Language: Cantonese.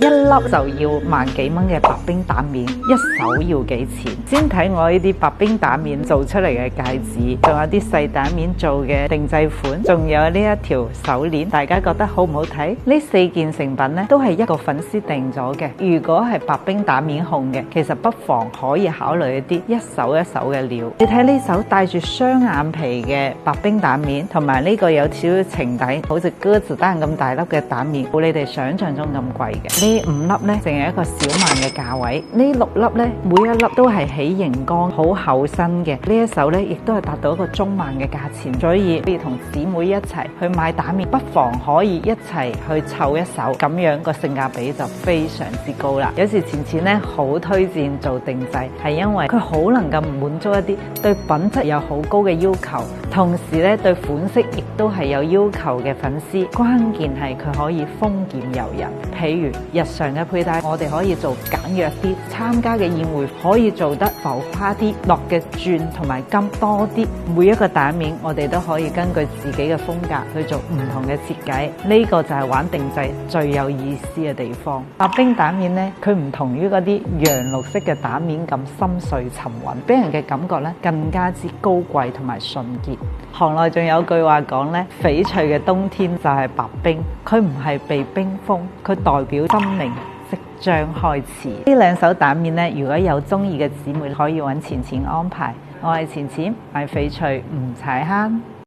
一粒就要萬幾蚊嘅白冰打面，一手要幾錢？先睇我呢啲白冰打面做出嚟嘅戒指，仲有啲細打面做嘅定製款，仲有呢一條手鏈，大家覺得好唔好睇？呢4件成品呢都係一個粉絲訂咗嘅。如果係白冰打面控嘅，其實不妨可以考慮一啲一手嘅料。你睇呢手帶住雙眼皮嘅白冰打面，同埋呢個有少少情底，好似鴿子蛋咁大粒嘅打面，冇你哋想象中咁貴嘅。呢5粒呢，淨係一個小萬嘅價位。呢6粒呢，每一粒都係起熒光，好厚身嘅。呢一手呢，亦都係達到一個中萬嘅價錢，所以可以同姊妹一齊去買打面，不妨可以一齊去湊一手，咁樣個性價比就非常之高啦。有時錢錢呢，好推薦做定製，係因為佢好能夠滿足一啲對品質有好高嘅要求，同時呢對款式亦都係有要求嘅粉絲。關鍵係佢可以豐儉由人，譬如日常嘅佩戴，我哋可以做簡約啲；參加嘅宴會可以做得浮誇啲，落嘅鑽同埋金多啲。每一個打面，我哋都可以根據自己嘅風格去做唔同嘅設計。呢個就係玩定製最有意思嘅地方。白冰打面呢，佢唔同於嗰啲洋綠色嘅打面咁深邃沉穩，俾人嘅感覺呢更加之高貴同埋純潔。行內仲有句話講呢，翡翠嘅冬天就係白冰，佢唔係被冰封，佢代表生命即將開始。呢2手打面呢，如果有中意嘅姊妹可以揾錢錢安排。我係錢錢，買翡翠唔踩坑。